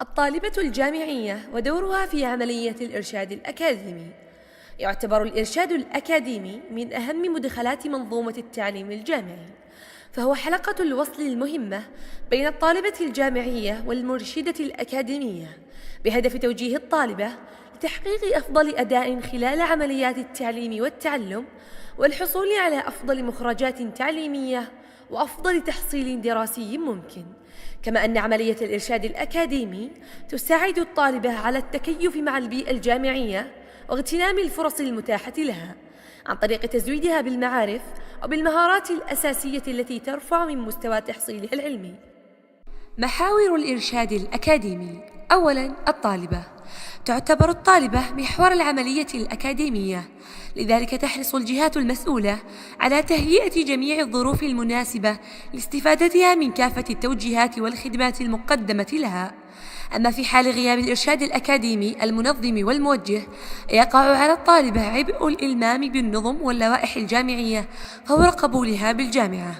الطالبة الجامعية ودورها في عملية الإرشاد الأكاديمي. يعتبر الإرشاد الأكاديمي من أهم مدخلات منظومة التعليم الجامعي، فهو حلقة الوصل المهمة بين الطالبة الجامعية والمرشدة الأكاديمية، بهدف توجيه الطالبة لتحقيق أفضل أداء خلال عمليات التعليم والتعلم، والحصول على أفضل مخرجات تعليمية وأفضل تحصيل دراسي ممكن. كما أن عملية الإرشاد الأكاديمي تساعد الطالبة على التكيف مع البيئة الجامعية واغتنام الفرص المتاحة لها، عن طريق تزويدها بالمعارف وبالمهارات الأساسية التي ترفع من مستوى تحصيلها العلمي. محاور الإرشاد الأكاديمي. أولاً، الطالبة. تعتبر الطالبة محور العملية الأكاديمية، لذلك تحرص الجهات المسؤولة على تهيئة جميع الظروف المناسبة لاستفادتها من كافة التوجيهات والخدمات المقدمة لها. أما في حال غياب الإرشاد الأكاديمي المنظم والموجه، يقع على الطالبة عبء الإلمام بالنظم واللوائح الجامعية فور قبولها بالجامعة.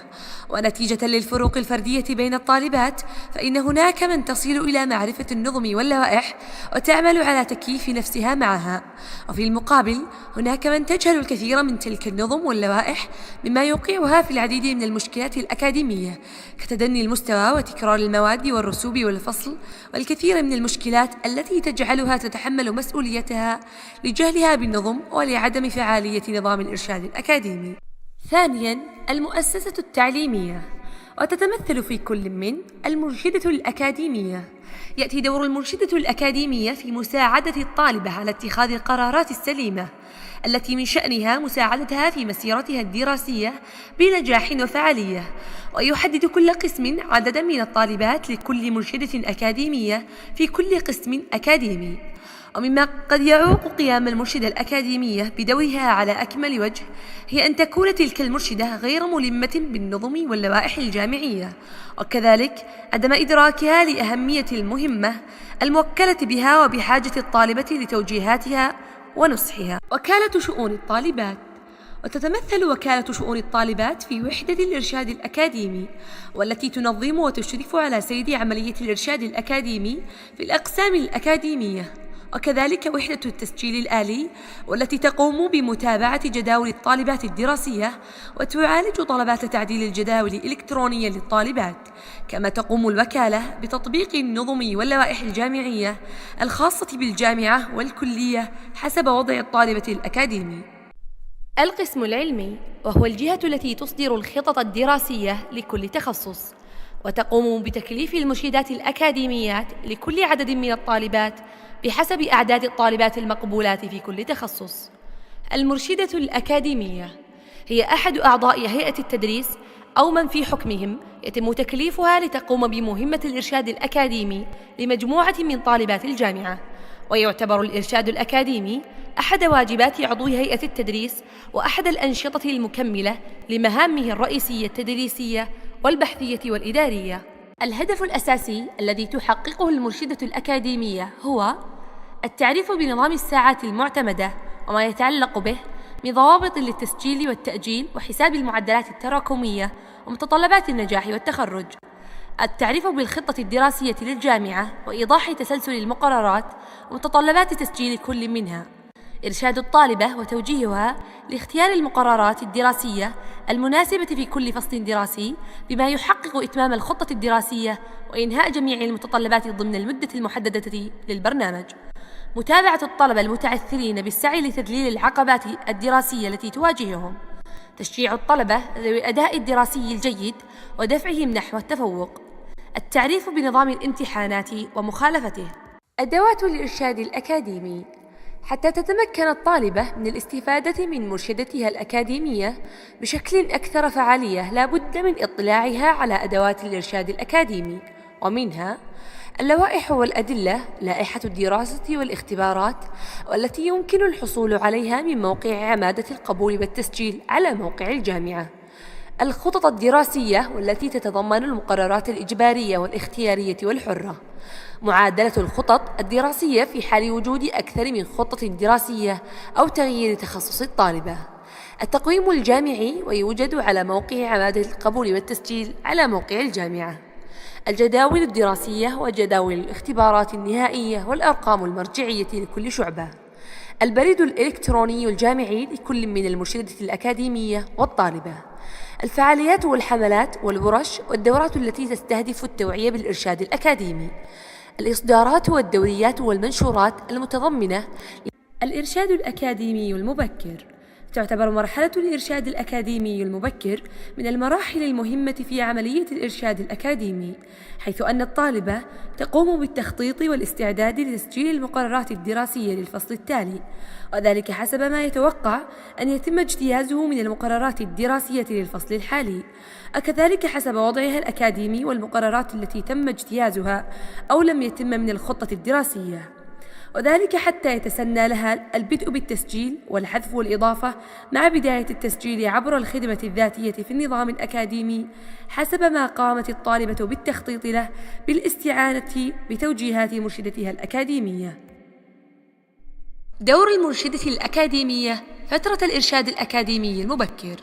ونتيجة للفروق الفردية بين الطالبات، فإن هناك من تصل إلى معرفة النظم واللوائح وتعمل على تكييف نفسها معها، وفي المقابل هناك من تجهل الكثير من تلك النظم واللوائح، مما يوقعها في العديد من المشكلات الأكاديمية كتدني المستوى وتكرار المواد والرسوب والفصل، والكثير من المشكلات التي تجعلها تتحمل مسؤوليتها لجهلها بالنظم ولعدم فعالية نظام الإرشاد الأكاديمي. ثانياً، المؤسسة التعليمية، وتتمثل في كل من المرشدة الأكاديمية. يأتي دور المرشدة الأكاديمية في مساعدة الطالبة على اتخاذ القرارات السليمة التي من شأنها مساعدتها في مسيرتها الدراسية بنجاح وفعالية، ويحدد كل قسم عدداً من الطالبات لكل مرشدة أكاديمية في كل قسم أكاديمي. ومما قد يعوق قيام المرشدة الأكاديمية بدورها على أكمل وجه هي أن تكون تلك المرشدة غير ملمة بالنظم واللوائح الجامعية، وكذلك عدم إدراكها لأهمية المهمة الموكلة بها وبحاجة الطالبة لتوجيهاتها ونصحها. وكالة شؤون الطالبات. وتتمثل وكالة شؤون الطالبات في وحدة الإرشاد الأكاديمي، والتي تنظم وتشرف على سير عملية الإرشاد الأكاديمي في الأقسام الأكاديمية، وكذلك وحدة التسجيل الآلي، والتي تقوم بمتابعة جداول الطالبات الدراسية وتعالج طلبات تعديل الجداول الإلكترونية للطالبات. كما تقوم الوكالة بتطبيق النظم واللوائح الجامعية الخاصة بالجامعة والكلية حسب وضع الطالبة الأكاديمي. القسم العلمي، وهو الجهة التي تصدر الخطط الدراسية لكل تخصص، وتقوم بتكليف المرشدات الأكاديميات لكل عدد من الطالبات بحسب أعداد الطالبات المقبولات في كل تخصص. المرشدة الأكاديمية هي أحد أعضاء هيئة التدريس أو من في حكمهم يتم تكليفها لتقوم بمهمة الإرشاد الأكاديمي لمجموعة من طالبات الجامعة. ويعتبر الإرشاد الأكاديمي أحد واجبات عضو هيئة التدريس وأحد الأنشطة المكملة لمهامه الرئيسية التدريسية والبحثية والإدارية. الهدف الأساسي الذي تحققه المرشدة الأكاديمية هو التعريف بنظام الساعات المعتمدة وما يتعلق به من ضوابط للتسجيل والتأجيل وحساب المعدلات التراكمية ومتطلبات النجاح والتخرج، التعريف بالخطة الدراسية للجامعة وإيضاح تسلسل المقررات ومتطلبات تسجيل كل منها، إرشاد الطالبة وتوجيهها لاختيار المقررات الدراسية المناسبة في كل فصل دراسي بما يحقق إتمام الخطة الدراسية وإنهاء جميع المتطلبات ضمن المدة المحددة للبرنامج، متابعة الطلبة المتعثرين بالسعي لتذليل العقبات الدراسية التي تواجههم، تشجيع الطلبة ذوي الأداء الدراسي الجيد ودفعهم نحو التفوق، التعريف بنظام الامتحانات ومخالفته. أدوات الإرشاد الأكاديمي. حتى تتمكن الطالبة من الاستفادة من مرشدتها الأكاديمية بشكل أكثر فعالية، لا بد من اطلاعها على أدوات الإرشاد الأكاديمي، ومنها اللوائح والأدلة، لائحة الدراسة والاختبارات، والتي يمكن الحصول عليها من موقع عمادة القبول والتسجيل على موقع الجامعة. الخطط الدراسية، والتي تتضمن المقررات الإجبارية والاختيارية والحرة. معادلة الخطط الدراسية في حال وجود أكثر من خطة دراسية أو تغيير تخصص الطالبة. التقويم الجامعي، ويوجد على موقع عمادة القبول والتسجيل على موقع الجامعة. الجداول الدراسية وجداول الاختبارات النهائية والأرقام المرجعية لكل شعبة، البريد الإلكتروني الجامعي لكل من المرشدة الأكاديمية والطالبة، الفعاليات والحملات والورش والدورات التي تستهدف التوعية بالإرشاد الأكاديمي، الإصدارات والدوريات والمنشورات المتضمنة الإرشاد الأكاديمي المبكر. تعتبر مرحلة الإرشاد الأكاديمي المبكر من المراحل المهمة في عملية الإرشاد الأكاديمي، حيث أن الطالبة تقوم بالتخطيط والاستعداد لتسجيل المقررات الدراسية للفصل التالي، وذلك حسب ما يتوقع أن يتم اجتيازه من المقررات الدراسية للفصل الحالي، وكذلك حسب وضعها الأكاديمي والمقررات التي تم اجتيازها أو لم يتم من الخطة الدراسية، وذلك حتى يتسنى لها البدء بالتسجيل والحذف والإضافة مع بداية التسجيل عبر الخدمة الذاتية في النظام الأكاديمي حسب ما قامت الطالبة بالتخطيط له بالاستعانة بتوجيهات مرشدتها الأكاديمية. دور المرشدة الأكاديمية فترة الإرشاد الأكاديمي المبكر.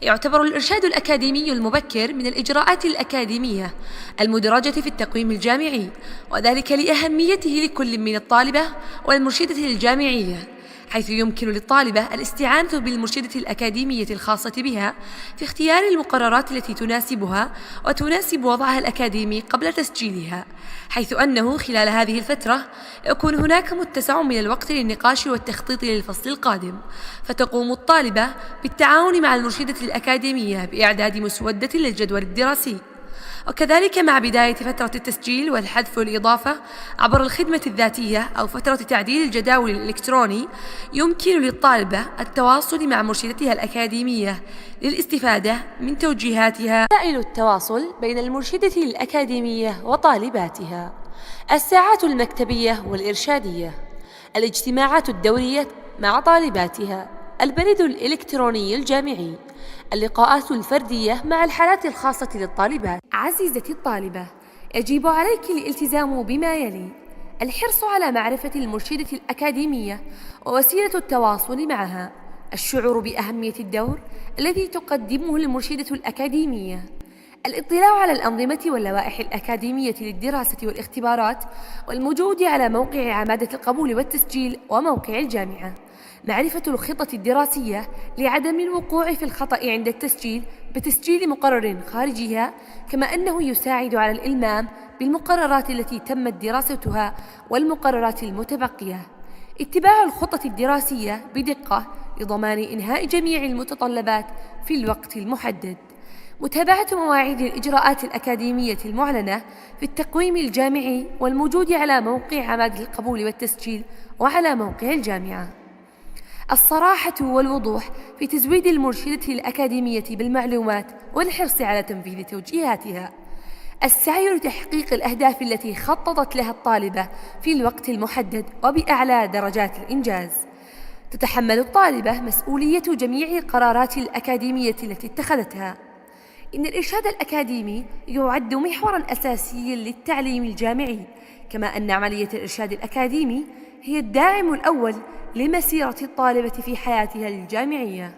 يعتبر الإرشاد الأكاديمي المبكر من الإجراءات الأكاديمية المدرجة في التقويم الجامعي، وذلك لأهميته لكل من الطالبة والمرشدة الجامعية، حيث يمكن للطالبة الاستعانة بالمرشدة الأكاديمية الخاصة بها في اختيار المقررات التي تناسبها وتناسب وضعها الأكاديمي قبل تسجيلها، حيث أنه خلال هذه الفترة يكون هناك متسع من الوقت للنقاش والتخطيط للفصل القادم، فتقوم الطالبة بالتعاون مع المرشدة الأكاديمية بإعداد مسودة للجدول الدراسي، وكذلك مع بداية فترة التسجيل والحذف والإضافة عبر الخدمة الذاتية أو فترة تعديل الجداول الإلكتروني، يمكن للطالبة التواصل مع مرشدتها الأكاديمية للاستفادة من توجيهاتها. وسائل التواصل بين المرشدة الأكاديمية وطالباتها: الساعات المكتبية والإرشادية، الاجتماعات الدورية مع طالباتها، البريد الإلكتروني الجامعي، اللقاءات الفردية مع الحالات الخاصة للطالبات. عزيزتي الطالبة، يجب عليك الالتزام بما يلي: الحرص على معرفة المرشدة الأكاديمية ووسيلة التواصل معها، الشعور بأهمية الدور الذي تقدمه المرشدة الأكاديمية، الاطلاع على الأنظمة واللوائح الأكاديمية للدراسة والاختبارات والموجود على موقع عمادة القبول والتسجيل وموقع الجامعة، معرفة الخطة الدراسية لعدم الوقوع في الخطأ عند التسجيل بتسجيل مقرر خارجها، كما أنه يساعد على الإلمام بالمقررات التي تمت دراستها والمقررات المتبقية، اتباع الخطة الدراسية بدقة لضمان إنهاء جميع المتطلبات في الوقت المحدد، متابعة مواعيد الإجراءات الأكاديمية المعلنة في التقويم الجامعي والموجود على موقع عمادة القبول والتسجيل وعلى موقع الجامعة، الصراحة والوضوح في تزويد المرشدة الأكاديمية بالمعلومات والحرص على تنفيذ توجيهاتها، السعي لتحقيق الأهداف التي خططت لها الطالبة في الوقت المحدد وبأعلى درجات الإنجاز. تتحمل الطالبة مسؤولية جميع القرارات الأكاديمية التي اتخذتها. إن الإرشاد الأكاديمي يعد محوراً أساسياً للتعليم الجامعي، كما أن عملية الإرشاد الأكاديمي هي الداعم الأول لمسيرة الطالبة في حياتها الجامعية.